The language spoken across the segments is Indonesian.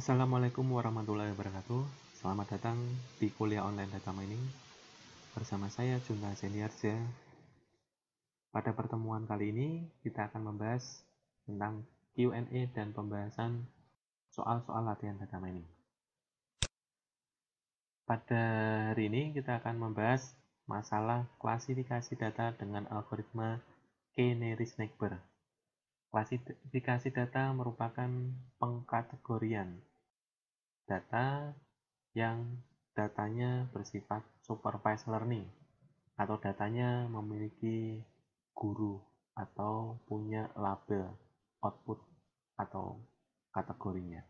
Assalamualaikum warahmatullahi wabarakatuh. Selamat datang di kuliah online data mining bersama saya Junta Seniarja. Pada pertemuan kali ini kita akan membahas tentang Q&A dan pembahasan soal-soal latihan data mining. Pada hari ini kita akan membahas masalah klasifikasi data dengan algoritma K-Nearest-Neighbor. Klasifikasi data merupakan pengkategorian data yang datanya bersifat supervised learning atau datanya memiliki guru atau punya label output atau kategorinya.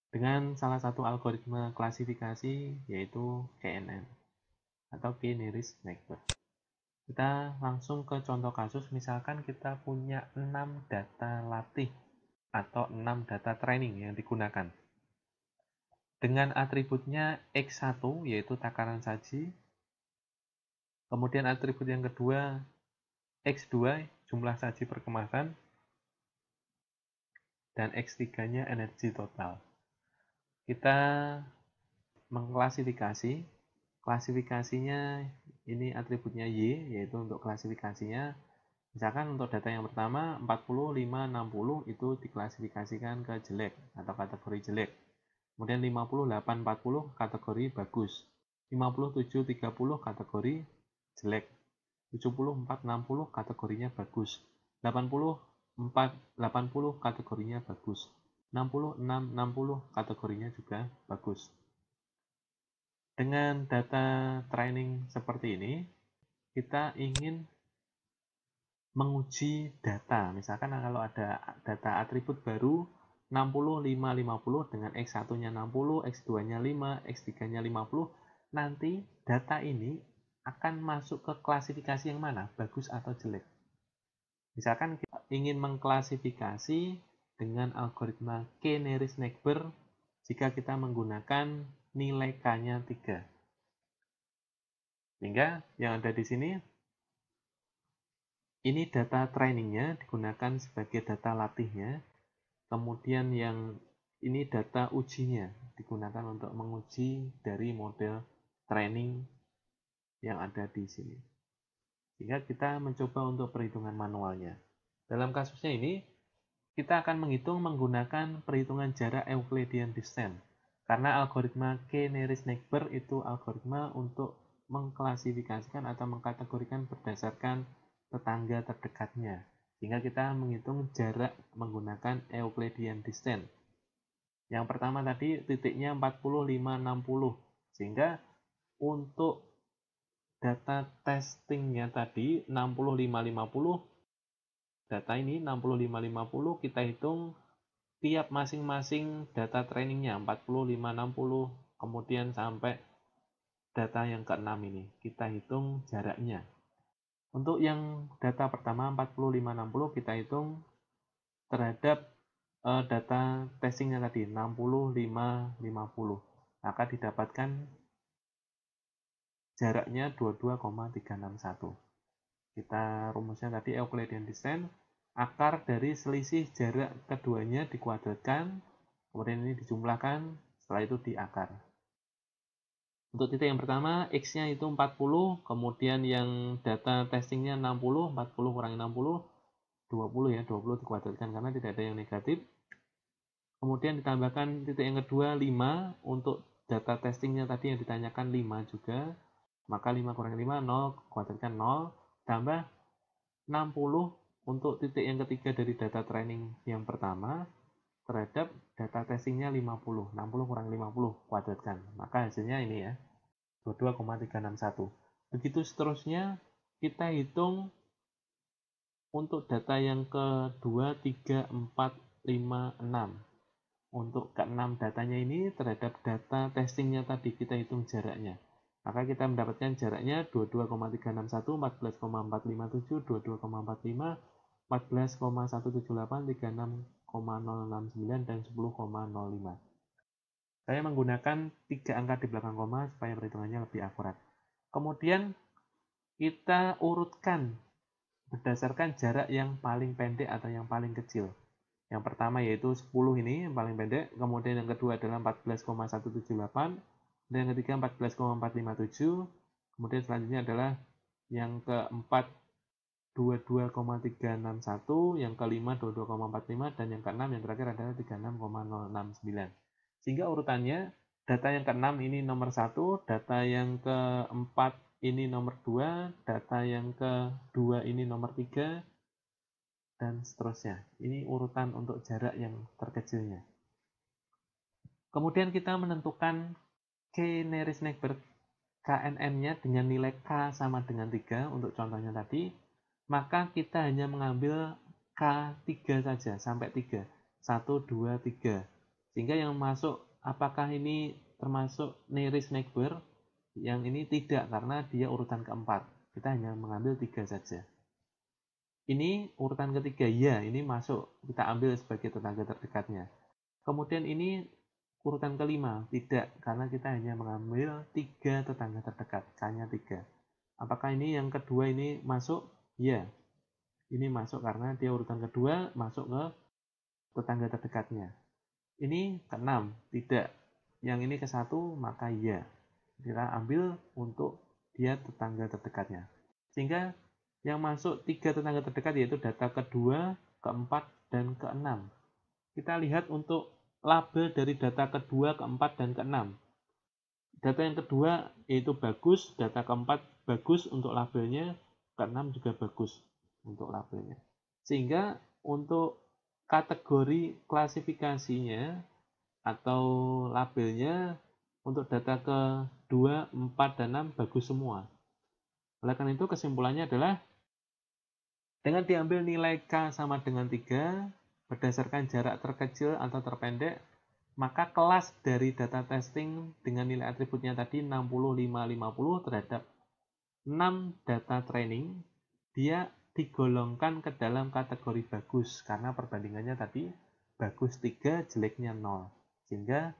Dengan salah satu algoritma klasifikasi yaitu KNN atau K-Nearest-Neighbor. Kita langsung ke contoh kasus, misalkan kita punya 6 data latih atau 6 data training yang digunakan. Dengan atributnya X1 yaitu takaran saji, kemudian atribut yang kedua X2 jumlah saji per kemasan, dan X3-nya energi total. Kita mengklasifikasi, klasifikasinya ini atributnya Y yaitu untuk klasifikasinya. Misalkan untuk data yang pertama 40, 5, 60 itu diklasifikasikan ke jelek atau kategori jelek. Kemudian 58, 40 kategori bagus. 57, 30 kategori jelek. 74, 60 kategorinya bagus. 80 kategorinya bagus. 66, 60 kategorinya juga bagus. Dengan data training seperti ini, kita ingin menguji data. Misalkan kalau ada data atribut baru 60, 5, 50 dengan X1-nya 60, X2-nya 5, X3-nya 50, nanti data ini akan masuk ke klasifikasi yang mana? Bagus atau jelek? Misalkan kita ingin mengklasifikasi dengan algoritma K-Nearest-Neighbor jika kita menggunakan nilai K-nya 3. Sehingga yang ada di sini, ini data trainingnya digunakan sebagai data latihnya. Kemudian yang ini data ujinya digunakan untuk menguji dari model training yang ada di sini. Sehingga kita mencoba untuk perhitungan manualnya. Dalam kasusnya ini, kita akan menghitung menggunakan perhitungan jarak Euclidean distance. Karena algoritma K-Nearest-Neighbor itu algoritma untuk mengklasifikasikan atau mengkategorikan berdasarkan tetangga terdekatnya. Sehingga kita menghitung jarak menggunakan Euclidean distance. Yang pertama tadi titiknya 40, 5, 60. Sehingga untuk data testingnya tadi 60, 5, 50. Data ini 60, 5, 50 kita hitung tiap masing-masing data trainingnya 40, 5, 60. Kemudian sampai data yang ke-6 ini kita hitung jaraknya. Untuk yang data pertama 40, 5, 60 kita hitung terhadap data testingnya tadi 60, 5, 50. Maka didapatkan jaraknya 22,361. Kita rumusnya tadi Euclidean distance, akar dari selisih jarak keduanya dikuadratkan, kemudian ini dijumlahkan, setelah itu diakar. Untuk titik yang pertama, X-nya itu 40, kemudian yang data testingnya 60, 40 kurangi 60, 20 ya, 20 dikuadratkan karena tidak ada yang negatif. Kemudian ditambahkan titik yang kedua 5, untuk data testingnya tadi yang ditanyakan 5 juga, maka 5 kurangi 5, 0, kuadratkan 0, tambah 60 untuk titik yang ketiga dari data training yang pertama terhadap data testingnya 50. 60 kurang 50 kuadratkan. Maka hasilnya ini ya, 22,361. Begitu seterusnya kita hitung untuk data yang kedua 3, 4, 5, 6. Untuk ke-6 datanya ini terhadap data testingnya tadi kita hitung jaraknya. Maka kita mendapatkan jaraknya 22,361, 14,457, 22,45, 14,178, 36,069, dan 10,05. Saya menggunakan 3 angka di belakang koma supaya perhitungannya lebih akurat. Kemudian kita urutkan berdasarkan jarak yang paling pendek atau yang paling kecil. Yang pertama yaitu 10 ini yang paling pendek, kemudian yang kedua adalah 14,178, dan yang ketiga 14,457, kemudian selanjutnya adalah yang keempat 22,361, yang kelima 22,45, dan yang keenam yang terakhir adalah 36,069. Sehingga urutannya data yang keenam ini nomor 1, data yang keempat ini nomor 2, data yang kedua ini nomor 3, dan seterusnya. Ini urutan untuk jarak yang terkecilnya. Kemudian kita menentukan K nearest neighbor KNN-nya dengan nilai K sama dengan 3 untuk contohnya tadi, maka kita hanya mengambil K3 saja sampai 3. 1, 2, 3. Sehingga yang masuk, apakah ini termasuk nearest neighbor? Yang ini tidak, karena dia urutan keempat. Kita hanya mengambil 3 saja. Ini urutan ketiga, ya, ini masuk. Kita ambil sebagai tetangga terdekatnya. Kemudian ini urutan kelima, tidak, karena kita hanya mengambil 3 tetangga terdekat, hanya 3. Apakah ini yang kedua ini masuk? Ya, ini masuk karena dia urutan kedua masuk ke tetangga terdekatnya. Ini ke-6, tidak. Yang ini ke-1, maka ya. Kita ambil untuk dia tetangga terdekatnya. Sehingga yang masuk 3 tetangga terdekat yaitu data kedua, keempat, dan keenam. Kita lihat untuk label dari data kedua, keempat, dan keenam. Data yang kedua yaitu bagus, data keempat bagus untuk labelnya, keenam juga bagus untuk labelnya. Sehingga untuk kategori klasifikasinya atau labelnya untuk data ke-2, 4, dan 6 bagus semua. Oleh karena itu kesimpulannya adalah dengan diambil nilai K sama dengan 3 berdasarkan jarak terkecil atau terpendek, maka kelas dari data testing dengan nilai atributnya tadi 65-50 terhadap 6 data training, dia digolongkan ke dalam kategori bagus karena perbandingannya tadi bagus 3, jeleknya 0. Sehingga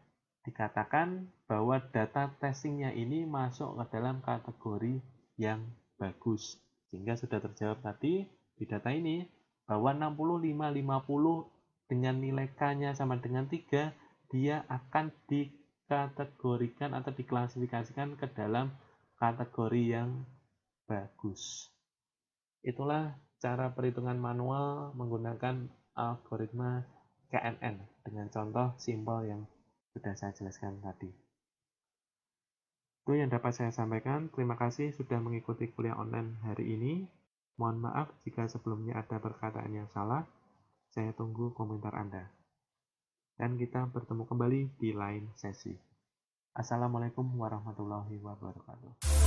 dikatakan bahwa data testingnya ini masuk ke dalam kategori yang bagus. Sehingga sudah terjawab tadi di data ini bahwa 65-50 dengan nilai K-nya sama dengan 3, dia akan dikategorikan atau diklasifikasikan ke dalam kategori yang bagus. Itulah cara perhitungan manual menggunakan algoritma KNN dengan contoh simpel yang sudah saya jelaskan tadi. Itu yang dapat saya sampaikan. Terima kasih sudah mengikuti kuliah online hari ini. Mohon maaf jika sebelumnya ada perkataan yang salah. Saya tunggu komentar Anda. Dan kita bertemu kembali di lain sesi. Assalamualaikum warahmatullahi wabarakatuh.